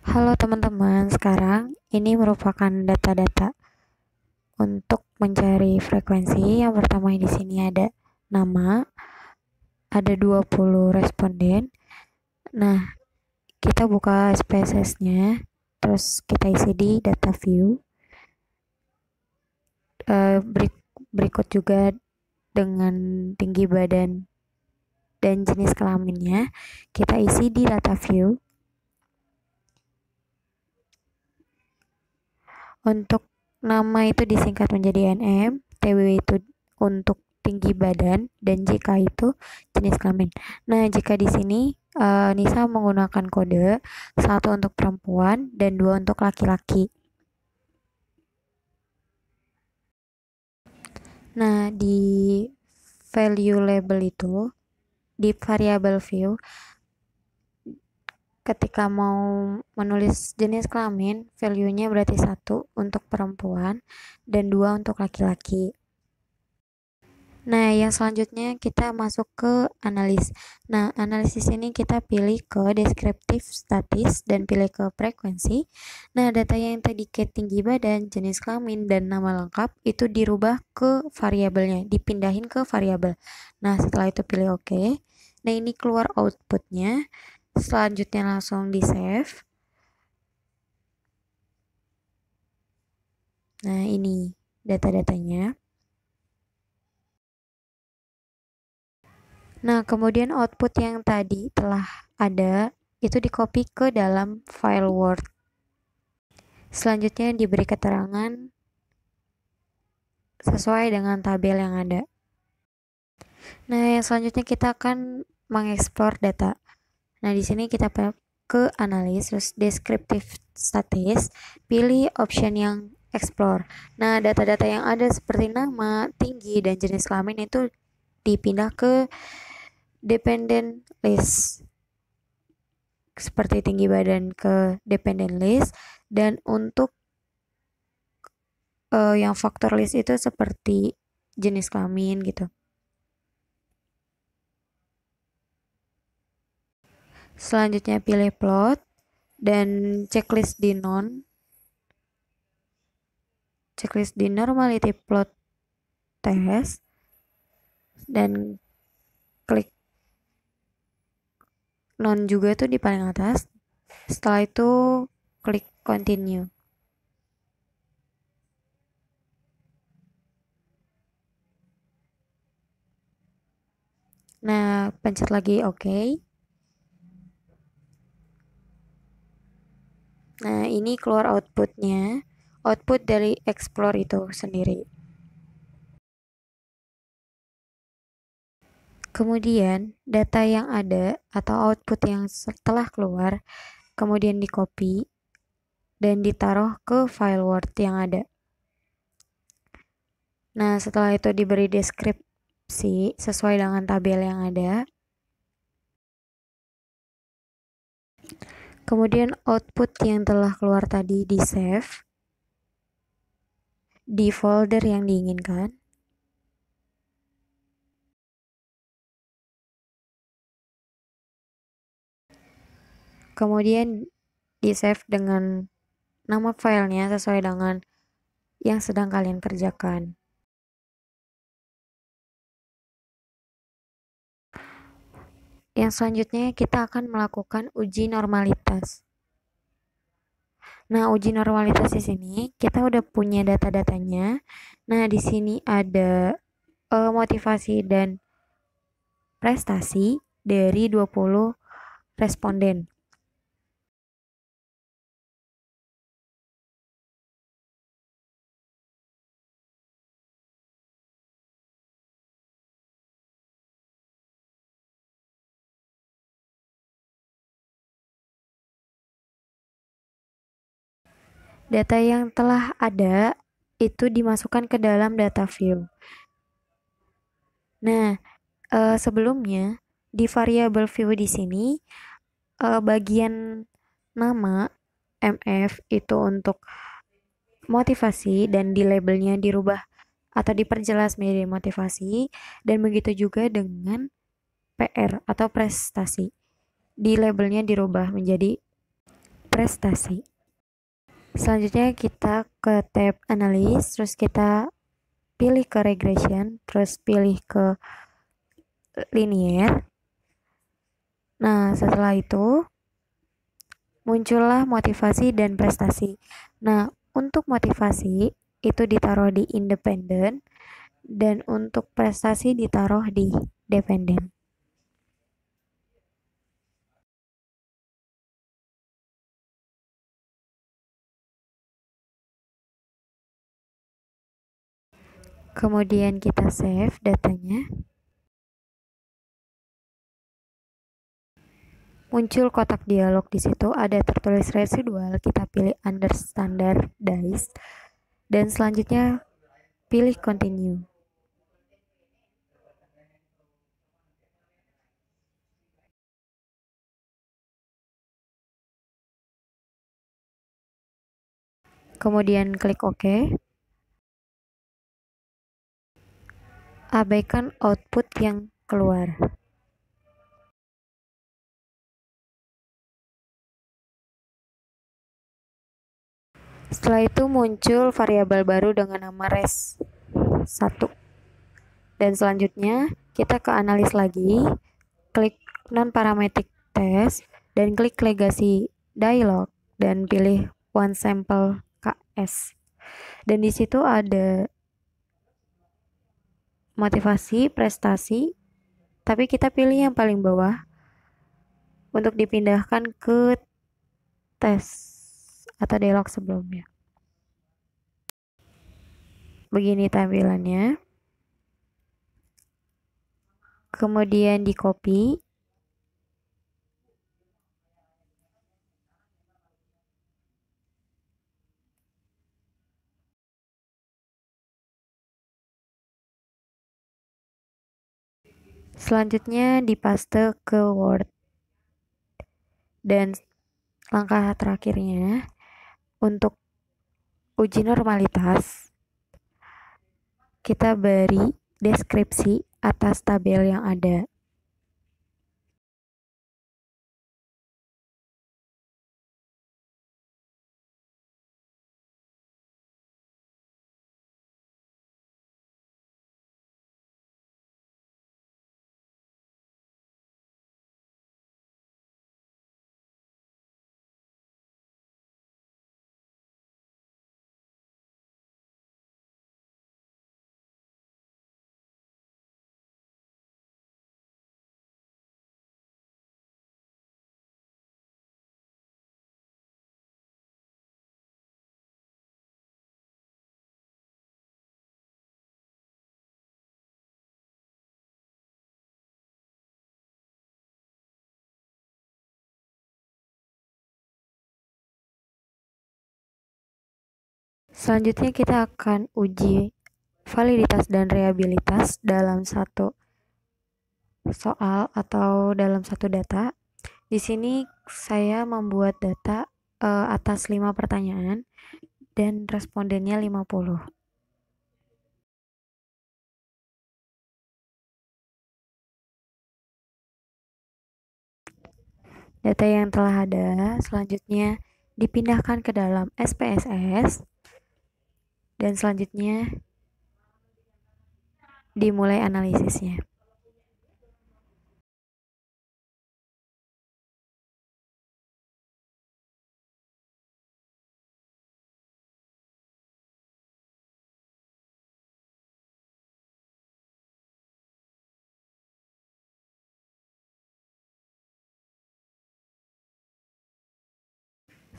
Halo teman-teman, sekarang ini merupakan data-data untuk mencari frekuensi. Yang pertama di sini ada nama, ada 20 responden. Nah, kita buka spesiesnya, terus kita isi di data view. Berikut juga dengan tinggi badan dan jenis kelaminnya, kita isi di data view. Untuk nama itu disingkat menjadi NM, TW itu untuk tinggi badan, dan JK itu jenis kelamin. Nah, jika di sini Nisa menggunakan kode 1 untuk perempuan dan 2 untuk laki-laki. Nah, di value label itu, di variable view, ketika mau menulis jenis kelamin, value-nya berarti 1 untuk perempuan dan 2 untuk laki-laki. Nah, yang selanjutnya kita masuk ke analis. Nah, analisis ini kita pilih ke deskriptif statis dan pilih ke frekuensi. Nah, data yang tadi ke tinggi badan, jenis kelamin, dan nama lengkap itu dirubah ke variabelnya, dipindahin ke variabel. Nah, setelah itu pilih OK. Nah, ini keluar outputnya. Selanjutnya langsung di save. Nah, ini data-datanya. Nah, kemudian output yang tadi telah ada itu di-copy ke dalam file Word. Selanjutnya diberi keterangan sesuai dengan tabel yang ada. Nah, yang selanjutnya kita akan mengeksplor data. Nah, di sini kita ke analis, terus deskriptif statis, pilih option yang explore. Nah, data-data yang ada seperti nama, tinggi, dan jenis kelamin itu dipindah ke dependent list, seperti tinggi badan ke dependent list, dan untuk yang faktor list itu seperti jenis kelamin gitu. Selanjutnya pilih plot dan checklist di none, checklist di normality plot test, dan klik none juga tuh di paling atas. Setelah itu klik continue. Nah, pencet lagi OK. Nah, ini keluar outputnya, output dari explore itu sendiri. Kemudian data yang ada atau output yang setelah keluar kemudian di copy dan ditaruh ke file Word yang ada. Nah, setelah itu diberi deskripsi sesuai dengan tabel yang ada. Kemudian output yang telah keluar tadi di save di folder yang diinginkan. Kemudian di save dengan nama filenya sesuai dengan yang sedang kalian kerjakan. Yang selanjutnya kita akan melakukan uji normalitas. Nah, uji normalitas di sini kita udah punya data-datanya. Nah, di sini ada motivasi dan prestasi dari 20 responden. Data yang telah ada itu dimasukkan ke dalam data view. Nah, sebelumnya di variabel view di sini bagian nama MF itu untuk motivasi dan di labelnya dirubah atau diperjelas menjadi motivasi, dan begitu juga dengan PR atau prestasi. Di labelnya dirubah menjadi prestasi. Selanjutnya kita ke tab analis, terus kita pilih ke regression, terus pilih ke linear. Nah, setelah itu muncullah motivasi dan prestasi. Nah, untuk motivasi itu ditaruh di independen dan untuk prestasi ditaruh di dependen. Kemudian kita save datanya. Muncul kotak dialog, di situ ada tertulis residual, kita pilih under standardized dan selanjutnya pilih continue. Kemudian klik OK. Abaikan output yang keluar. Setelah itu muncul variabel baru dengan nama res1. Dan selanjutnya kita ke analis lagi, klik non parametric test dan klik legacy dialog dan pilih one sample KS. Dan di situ ada motivasi, prestasi, tapi kita pilih yang paling bawah untuk dipindahkan ke tes atau dialog sebelumnya. Begini tampilannya. Kemudian di copy. Selanjutnya dipaste ke Word. Dan langkah terakhirnya untuk uji normalitas kita beri deskripsi atas tabel yang ada. Selanjutnya kita akan uji validitas dan reliabilitas dalam satu soal atau dalam satu data. Di sini saya membuat data atas 5 pertanyaan dan respondennya 50. Data yang telah ada selanjutnya dipindahkan ke dalam SPSS dan selanjutnya dimulai analisisnya.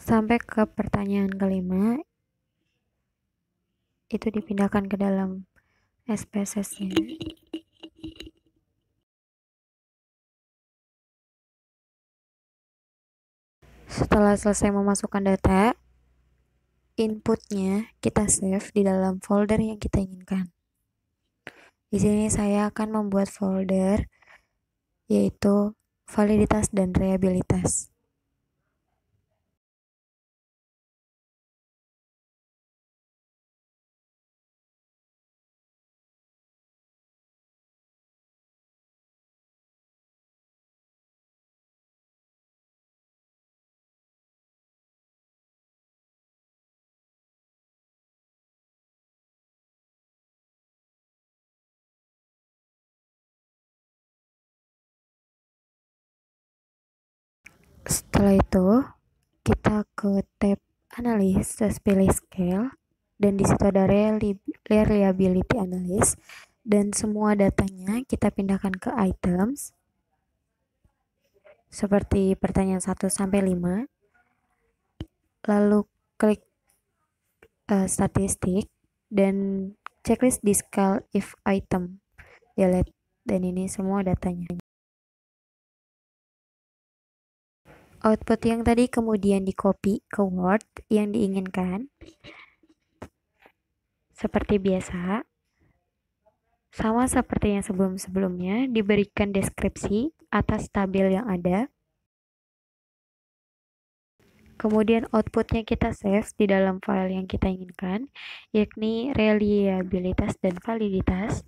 Sampai ke pertanyaan kelima, itu dipindahkan ke dalam SPSS-nya. Setelah selesai memasukkan data, inputnya kita save di dalam folder yang kita inginkan. Di sini saya akan membuat folder yaitu validitas dan reliabilitas. Setelah itu, kita ke tab analis, terus pilih scale, dan di situ ada reliability analysis, dan semua datanya kita pindahkan ke items, seperti pertanyaan 1 sampai 5, lalu klik statistik, dan checklist di scale if item, delete, dan ini semua datanya. Output yang tadi kemudian di copy ke Word yang diinginkan. Seperti biasa, sama seperti yang sebelum-sebelumnya, diberikan deskripsi atas tabel yang ada. Kemudian outputnya kita save di dalam file yang kita inginkan, yakni reliabilitas dan validitas.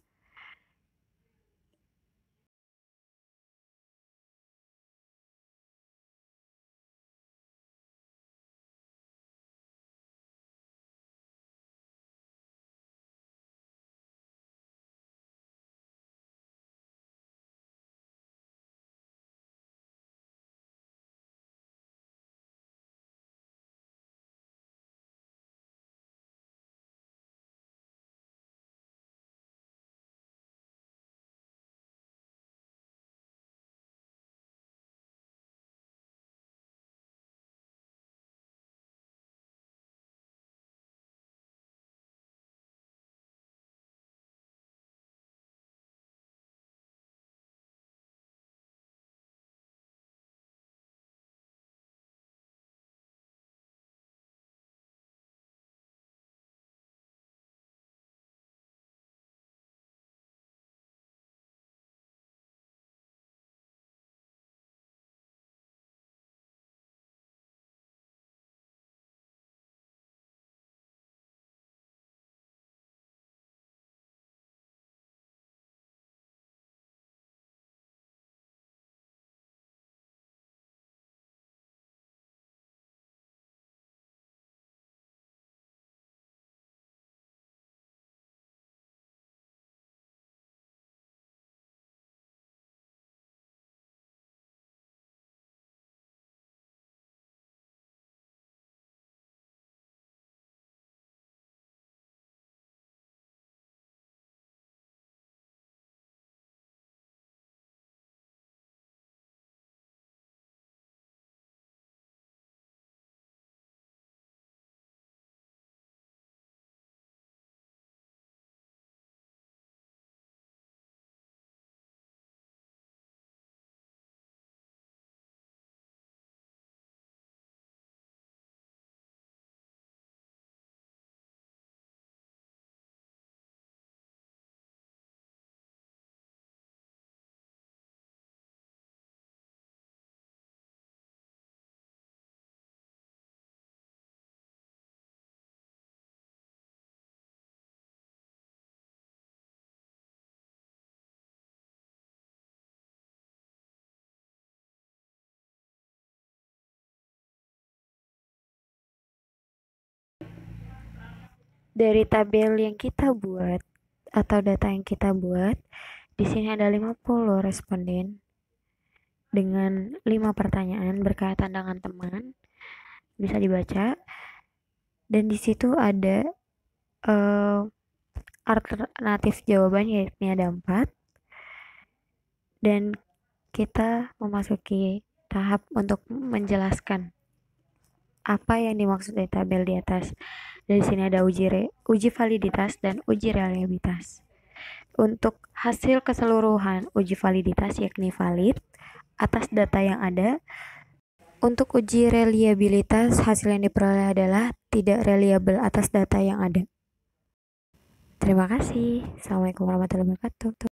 Dari tabel yang kita buat atau data yang kita buat, di sini ada 50 responden dengan 5 pertanyaan berkaitan dengan teman. Bisa dibaca. Dan di situ ada alternatif jawaban, yakni ada 4. Dan kita memasuki tahap untuk menjelaskan apa yang dimaksud dari tabel di atas. Dari sini ada uji validitas dan uji reliabilitas. Untuk hasil keseluruhan uji validitas yakni valid atas data yang ada. Untuk uji reliabilitas, hasil yang diperoleh adalah tidak reliable atas data yang ada. Terima kasih. Assalamualaikum warahmatullahi wabarakatuh.